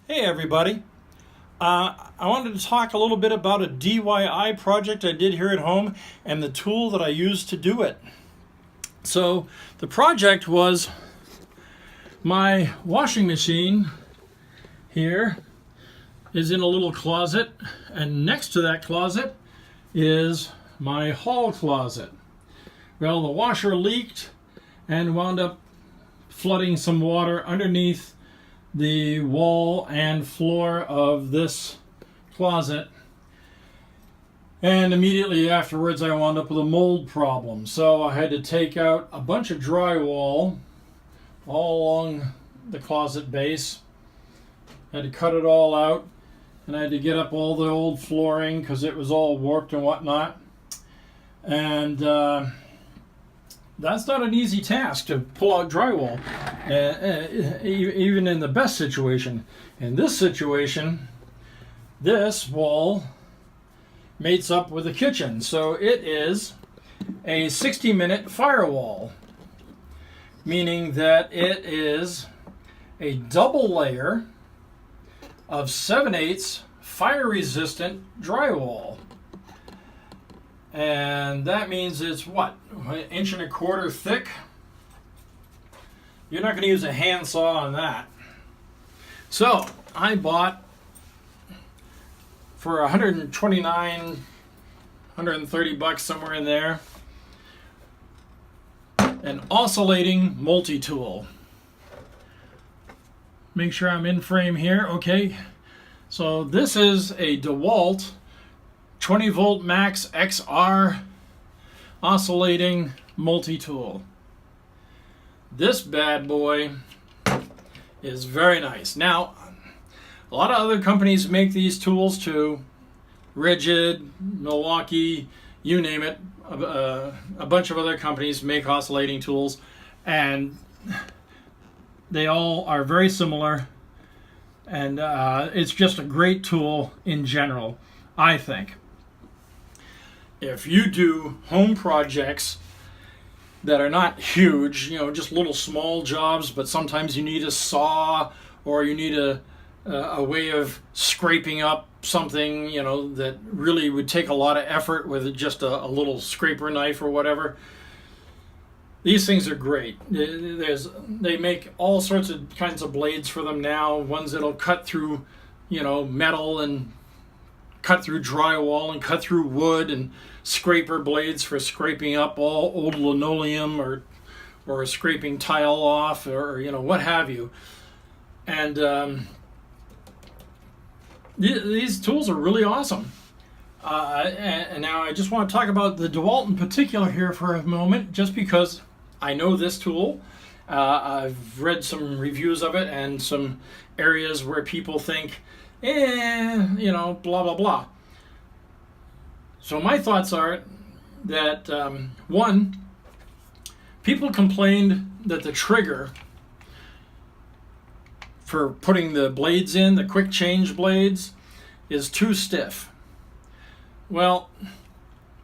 Hey everybody. I wanted to talk a little bit about a DIY project I did here at home and the tool that I used to do it. So the project was my washing machine here is in a little closet, and next to that closet is my hall closet. Well, the washer leaked and wound up flooding some water underneath the wall and floor of this closet, and immediately afterwards I wound up with a mold problem. So I had to take out a bunch of drywall all along the closet base. I had to cut it all out, and I had to get up all the old flooring because it was all warped and whatnot. And that's not an easy task to pull out drywall, even in the best situation. In this situation, this wall mates up with the kitchen, so it is a 60-minute firewall, meaning that it is a double layer of 7/8 fire-resistant drywall. And that means it's what, 1.25 inches thick? You're not going to use a handsaw on that. So I bought for $129, $130 somewhere in there, an oscillating multi tool. Make sure I'm in frame here. Okay. So this is a DeWalt 20 volt max XR oscillating multi tool. This bad boy is very nice. Now, a lot of other companies make these tools too. Rigid, Milwaukee, you name it. A bunch of other companies make oscillating tools, and they all are very similar. And it's just a great tool in general, I think. If you do home projects that are not huge, just little small jobs, but sometimes you need a saw or you need a way of scraping up something, that really would take a lot of effort with just a little scraper knife or whatever. These things are great. They make all sorts of kinds of blades for them now, ones that'll cut through, metal and cut through drywall and cut through wood, and scraper blades for scraping up all old linoleum or scraping tile off, or what have you. And these tools are really awesome. And now I just want to talk about the DeWalt in particular here for a moment, just because I know this tool. I've read some reviews of it and some areas where people think, blah, blah, blah. So my thoughts are that, one, people complained that the trigger for putting the blades in, the quick change blades, is too stiff. Well,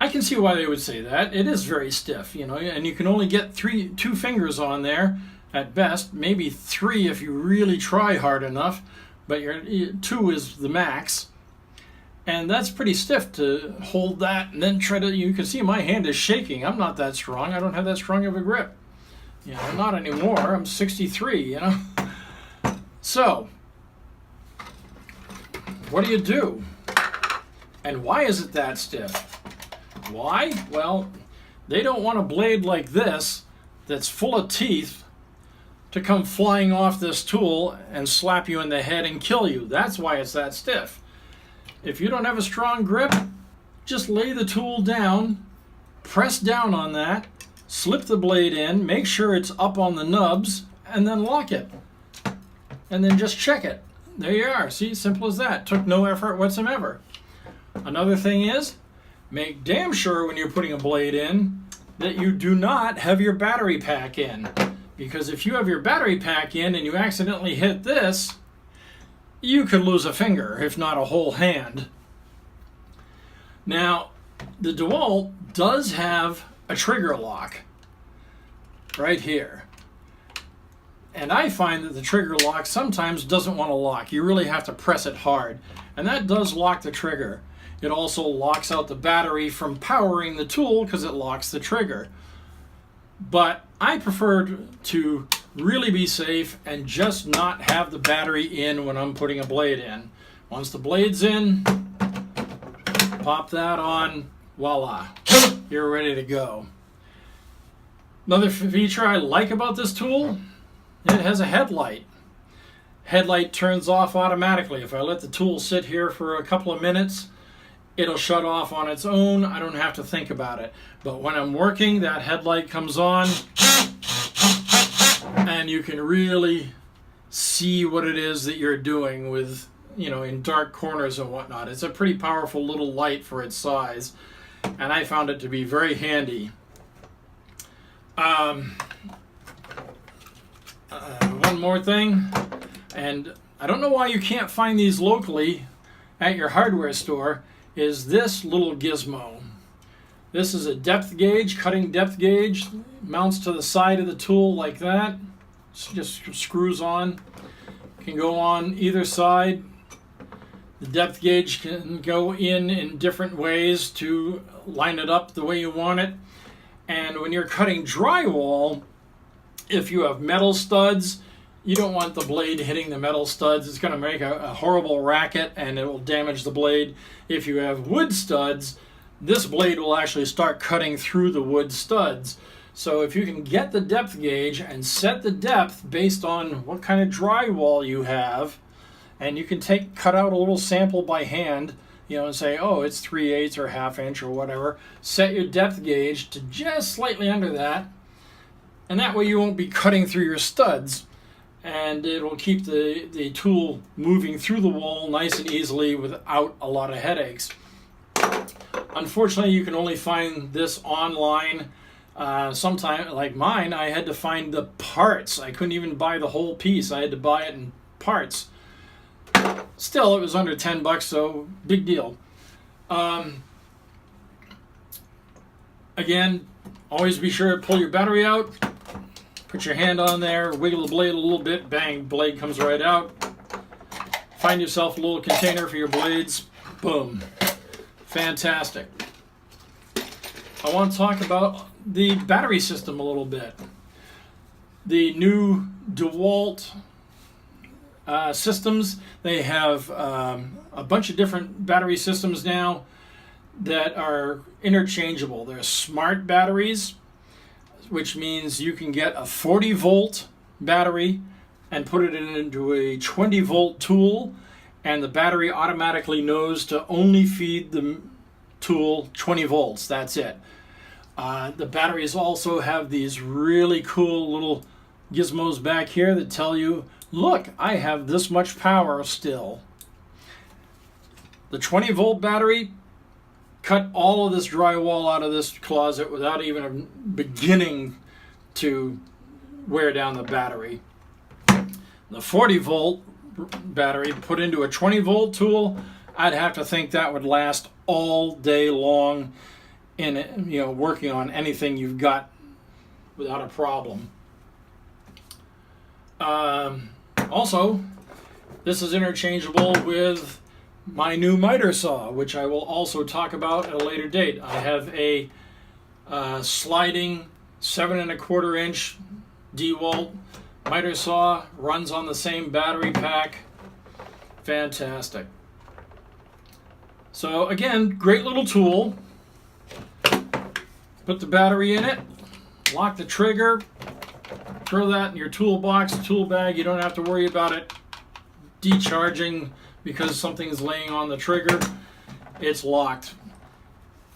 I can see why they would say that. It is very stiff, and you can only get two fingers on there at best, maybe 3 if you really try hard enough, but 2 is the max. And that's pretty stiff to hold that and then try to, you can see my hand is shaking. I'm not that strong. I don't have that strong of a grip. Not anymore. I'm 63, So, what do? And why is it that stiff? Why? Well, they don't want a blade like this that's full of teeth to come flying off this tool and slap you in the head and kill you. That's why it's that stiff. If you don't have a strong grip, just lay the tool down, press down on that, slip the blade in, make sure it's up on the nubs, and then lock it. And then just check it. There you are. See, simple as that. Took no effort whatsoever. Another thing is, make damn sure when you're putting a blade in that you do not have your battery pack in. Because if you have your battery pack in and you accidentally hit this, you could lose a finger, if not a whole hand. Now, the DeWalt does have a trigger lock right here. And I find that the trigger lock sometimes doesn't want to lock. You really have to press it hard. And that does lock the trigger. It also locks out the battery from powering the tool because it locks the trigger. But I prefer to really be safe and just not have the battery in when I'm putting a blade in. Once the blade's in, pop that on, voila, you're ready to go. Another feature I like about this tool, it has a headlight. Headlight turns off automatically. If I let the tool sit here for a couple of minutes, it'll shut off on its own. I don't have to think about it. But when I'm working, that headlight comes on and you can really see what it is that you're doing with, you know, in dark corners and whatnot. It's a pretty powerful little light for its size, and I found it to be very handy. One more thing, and I don't know why you can't find these locally at your hardware store, is this little gizmo. This is a depth gauge, cutting depth gauge, mounts to the side of the tool like that, just screws on, can go on either side. The depth gauge can go in different ways to line it up the way you want it. And when you're cutting drywall, if you have metal studs, you don't want the blade hitting the metal studs. It's going to make a horrible racket and it will damage the blade. If you have wood studs, this blade will actually start cutting through the wood studs. So if you can get the depth gauge and set the depth based on what kind of drywall you have, and you can cut out a little sample by hand, you know, and say, oh, it's 3/8 or 1/2 inch or whatever. Set your depth gauge to just slightly under that, and that way you won't be cutting through your studs, and it will keep the tool moving through the wall nice and easily without a lot of headaches. Unfortunately, you can only find this online. Sometime, like mine, I had to find the parts. I couldn't even buy the whole piece. I had to buy it in parts. Still, it was under $10, so big deal. Again, always be sure to pull your battery out, put your hand on there, wiggle the blade a little bit, bang, blade comes right out. Find yourself a little container for your blades, boom. Fantastic. I want to talk about the battery system a little bit. The new DeWalt systems, they have a bunch of different battery systems now that are interchangeable. They're smart batteries, which means you can get a 40-volt battery and put it into a 20-volt tool, and the battery automatically knows to only feed the tool 20 volts. That's it. The batteries also have these really cool little gizmos back here that tell you, look, I have this much power still. The 20-volt battery cut all of this drywall out of this closet without even beginning to wear down the battery. The 40-volt battery put into a 20-volt tool, I'd have to think that would last all day long in, you know, working on anything you've got without a problem. Also, this is interchangeable with my new miter saw, which I will also talk about at a later date. I have a sliding 7¼ inch DeWalt miter saw, runs on the same battery pack. Fantastic. So again, great little tool. Put the battery in it, lock the trigger, throw that in your toolbox, tool bag. You don't have to worry about it decharging because something's laying on the trigger. It's locked.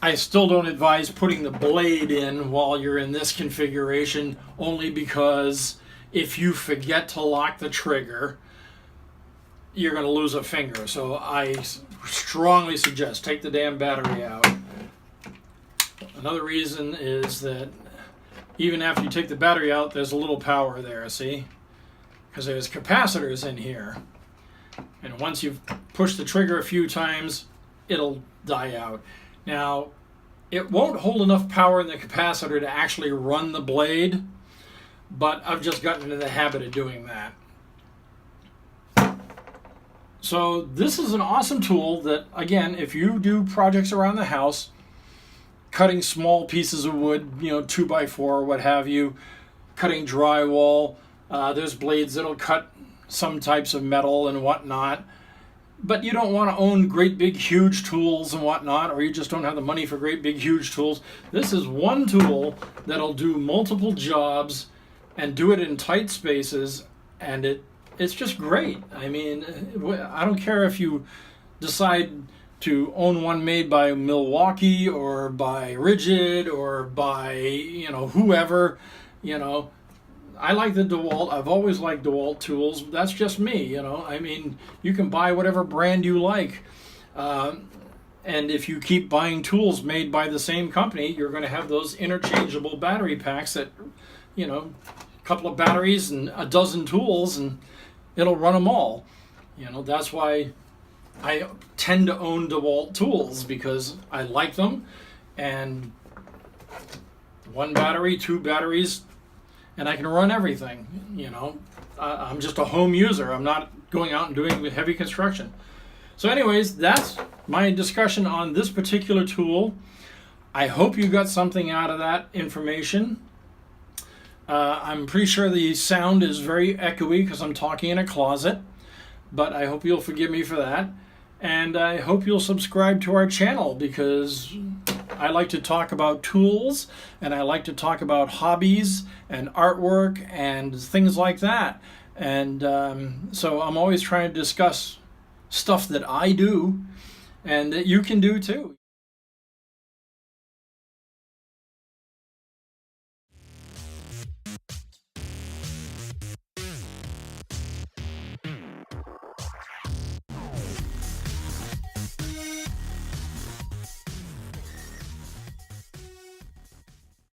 I still don't advise putting the blade in while you're in this configuration, only because if you forget to lock the trigger, you're going to lose a finger. So I strongly suggest take the damn battery out. Another reason is that even after you take the battery out, there's a little power there, see? Because there's capacitors in here. And once you've pushed the trigger a few times, it'll die out. Now, it won't hold enough power in the capacitor to actually run the blade, but I've just gotten into the habit of doing that. So this is an awesome tool that, again, if you do projects around the house, cutting small pieces of wood, 2x4 or what have you, cutting drywall, there's blades that'll cut some types of metal and whatnot, but you don't want to own great big huge tools and whatnot, or you just don't have the money for great big huge tools. This is one tool that'll do multiple jobs and do it in tight spaces, and it's just great. I mean, I don't care if you decide to own one made by Milwaukee or by Rigid or by, whoever, I like the DeWalt. I've always liked DeWalt tools. That's just me, I mean, you can buy whatever brand you like. And if you keep buying tools made by the same company, you're going to have those interchangeable battery packs that, a couple of batteries and a dozen tools, and it'll run them all. That's why I tend to own DeWalt tools, because I like them, and one battery, two batteries, and I can run everything. I'm just a home user. I'm not going out and doing heavy construction. So anyways, that's my discussion on this particular tool. I hope you got something out of that information. I'm pretty sure the sound is very echoey because I'm talking in a closet, but I hope you'll forgive me for that. And I hope you'll subscribe to our channel, because I like to talk about tools, and I like to talk about hobbies and artwork and things like that. And so I'm always trying to discuss stuff that I do and that you can do too.